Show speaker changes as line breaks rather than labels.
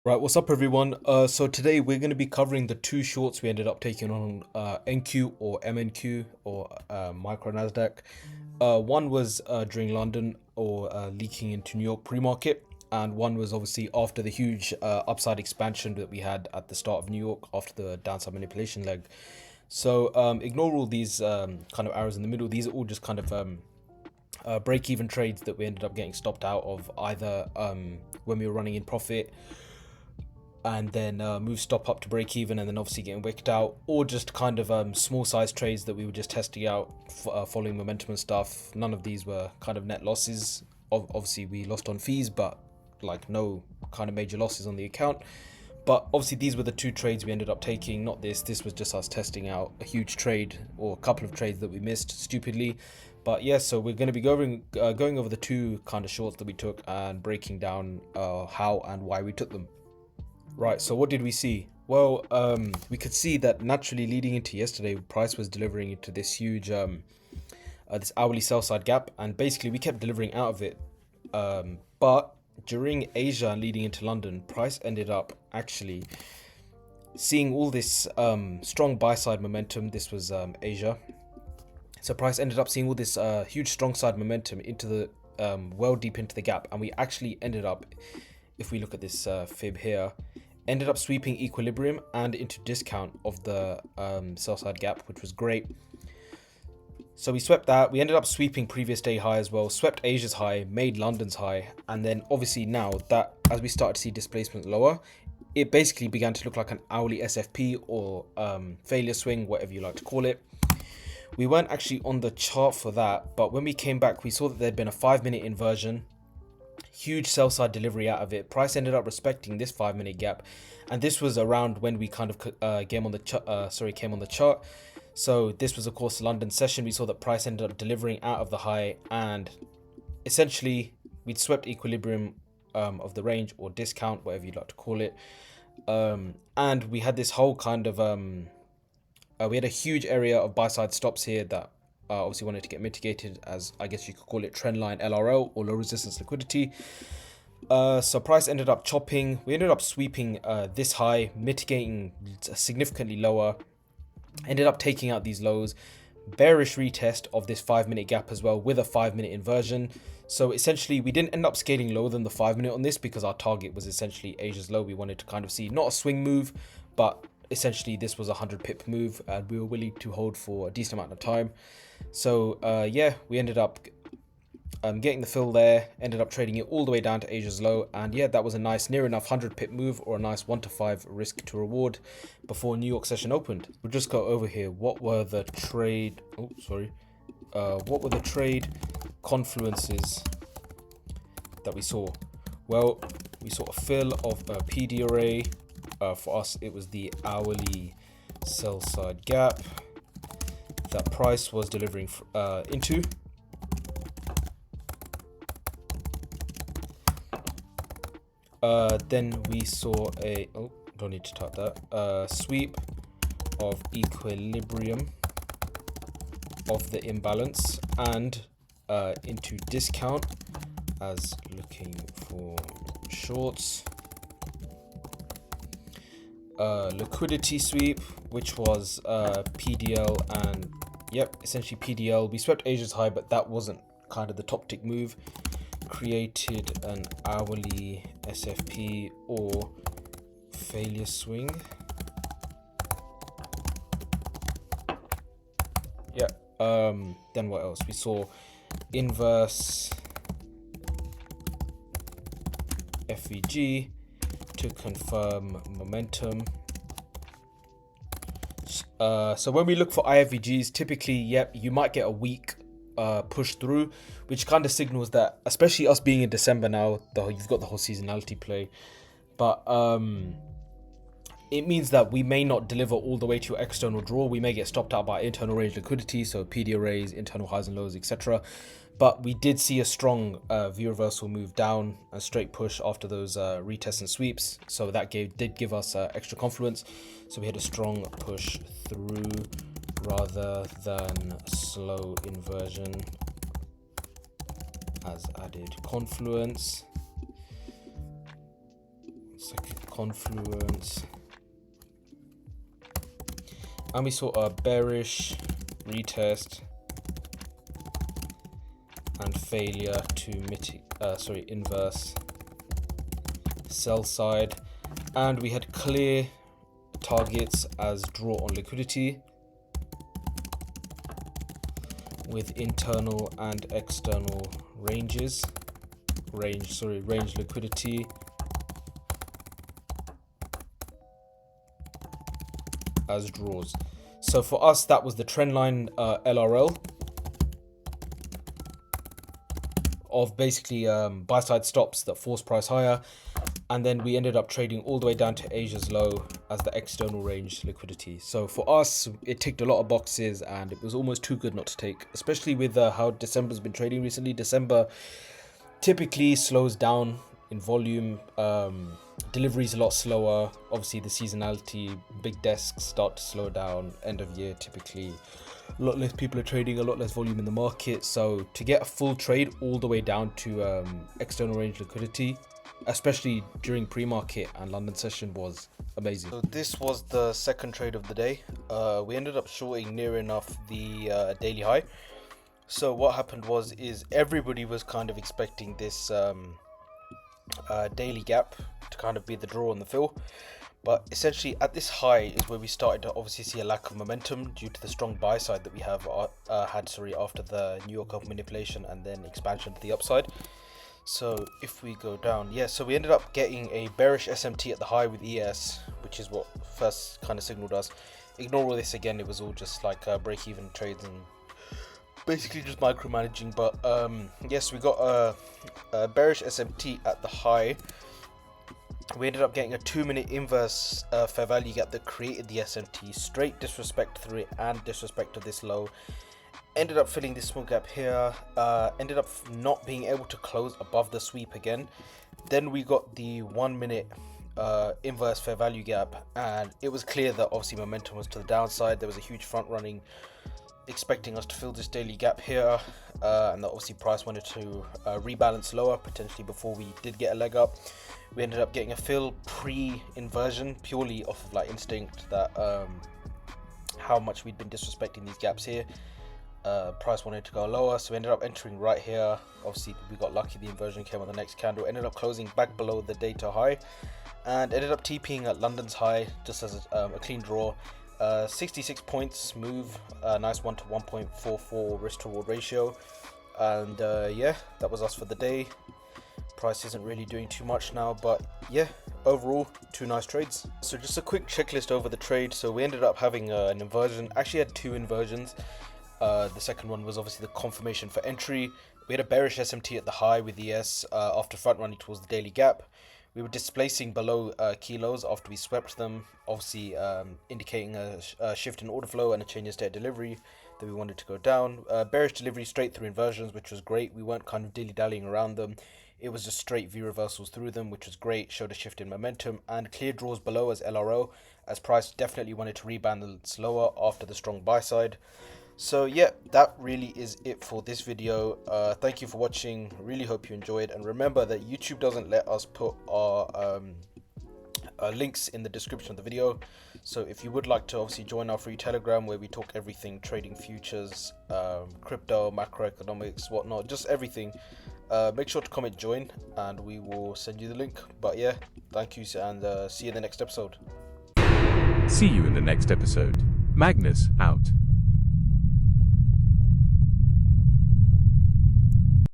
Right, what's up, everyone? So today we're going to be covering the two shorts we ended up taking on NQ or MNQ or Micro Nasdaq. One was during London or leaking into New York pre-market, and one was obviously after the huge upside expansion that we had at the start of New York after the downside manipulation leg. So ignore all these kind of arrows in the middle. These are all just kind of break-even trades that we ended up getting stopped out of either when we were running in profit and then move stop up to break even and then obviously getting wicked out, or just kind of small size trades that we were just testing out following momentum and stuff. None of these were kind of net losses. Obviously we lost on fees, but like no kind of major losses on the account. But obviously these were the two trades we ended up taking, not this was just us testing out a huge trade or a couple of trades that we missed stupidly. But yeah, so we're going to be going over the two kind of shorts that we took and breaking down how and why we took them. Right, so what did we see? Well, we could see that naturally leading into yesterday, price was delivering into this huge, this hourly sell side gap, and basically we kept delivering out of it. But during Asia and leading into London, price ended up actually seeing all this strong buy side momentum. This was Asia, so price ended up seeing all this huge strong side momentum into the well deep into the gap, and we actually ended up, if we look at this fib here, ended up sweeping equilibrium and into discount of the sell side gap, which was great. So we swept that. We ended up sweeping previous day high as well, swept Asia's high, made London's high, and then obviously now that as we started to see displacement lower, it basically began to look like an hourly SFP or failure swing, whatever you like to call it. We weren't actually on the chart for that, but when we came back, we saw that there'd been a 5-minute inversion, huge sell side delivery out of it. Price ended up respecting this 5-minute gap, and this was around when we kind of came on the chart. So this was of course the London session. We saw that price ended up delivering out of the high, and essentially we'd swept equilibrium of the range or discount, whatever you'd like to call it. And we had this whole kind of we had a huge area of buy side stops here that obviously wanted to get mitigated as, I guess you could call it, trendline LRL or low resistance liquidity. So price ended up chopping. We ended up sweeping this high, mitigating significantly lower. Ended up taking out these lows. Bearish retest of this 5-minute gap as well with a 5-minute inversion. So essentially we didn't end up scaling lower than the 5-minute on this because our target was essentially Asia's low. We wanted to kind of see not a swing move, but essentially this was a 100 pip move, and we were willing to hold for a decent amount of time. So yeah, we ended up getting the fill there, ended up trading it all the way down to Asia's low, and yeah, that was a nice near enough 100 pip move, or a nice 1 to 5 risk to reward before New York session opened. We'll just go over here. What were the trade confluences that we saw? Well, we saw a fill of a PD array. For us, it was the hourly sell side gap that price was delivering into. Then we saw a don't need to type that, sweep of equilibrium of the imbalance and into discount as looking for shorts. Liquidity sweep, which was PDL, and yep, essentially PDL. We swept Asia's high, but that wasn't kind of the top tick move. Created an hourly SFP or failure swing. Yeah. Then what else? We saw inverse FVG to confirm momentum. So when we look for IFVGs, typically, yep, you might get a weak push through, which kind of signals that, especially us being in December now, you've got the whole seasonality play, but it means that we may not deliver all the way to your external draw. We may get stopped out by internal range liquidity, so PD arrays, internal highs and lows, etc. But we did see a strong V reversal move down, a straight push after those retests and sweeps. So that did give us extra confluence. So we had a strong push through rather than slow inversion as added confluence. confluence, and we saw a bearish retest and failure to inverse sell side, and we had clear targets as draw on liquidity with internal and external range liquidity as draws. So for us, that was the trendline LRL of basically buy side stops that force price higher, and then we ended up trading all the way down to Asia's low as the external range liquidity. So for us, it ticked a lot of boxes, and it was almost too good not to take, especially with how December's been trading recently. December typically slows down in volume, deliveries a lot slower, obviously the seasonality, big desks start to slow down, end of year typically a lot less people are trading, a lot less volume in the market. So to get a full trade all the way down to external range liquidity, especially during pre-market and London session, was amazing. So this was the second trade of the day. We ended up shorting near enough the daily high. So what happened is everybody was kind of expecting this daily gap to kind of be the draw on the fill, but essentially at this high is where we started to obviously see a lack of momentum due to the strong buy side that we have had after the New York Open manipulation and then expansion to the upside. So if we go down, so we ended up getting a bearish SMT at the high with ES, which is what first kind of signaled us. Ignore all this again, it was all just like break-even trades and basically just micromanaging. But yes, we got a bearish SMT at the high. We ended up getting a 2-minute inverse fair value gap that created the SMT, straight disrespect through it and disrespect to this low. Ended up filling this small gap here, ended up not being able to close above the sweep again. Then we got the 1-minute inverse fair value gap, and it was clear that obviously momentum was to the downside. There was a huge front running expecting us to fill this daily gap here, and that obviously price wanted to rebalance lower potentially before we did get a leg up. We ended up getting a fill pre-inversion purely off of like instinct that how much we'd been disrespecting these gaps here. Price wanted to go lower, so we ended up entering right here. Obviously we got lucky, the inversion came on the next candle, ended up closing back below the data high and ended up TPing at London's high just as a clean draw. 66 points move, nice 1 to 1.44 risk to reward ratio, and yeah, that was us for the day. Price isn't really doing too much now, but yeah, overall 2 nice trades. So just a quick checklist over the trade. So we ended up having an inversion, actually had 2 inversions. The second one was obviously the confirmation for entry. We had a bearish SMT at the high with ES after front running towards the daily gap. We were displacing below kilos after we swept them, obviously indicating a shift in order flow and a change in state delivery that we wanted to go down. Bearish delivery straight through inversions, which was great. We weren't kind of dilly-dallying around them. It was just straight V reversals through them, which was great, showed a shift in momentum, and clear draws below as LRO, as price definitely wanted to rebalance lower after the strong buy side. So yeah, that really is it for this video. Thank you for watching, really hope you enjoyed, and remember that YouTube doesn't let us put our links in the description of the video. So if you would like to obviously join our free Telegram where we talk everything trading, futures, crypto, macroeconomics, whatnot, just everything, make sure to comment join and we will send you the link. But yeah, thank you, and see you in the next episode.
See you in the next episode. Magnus out.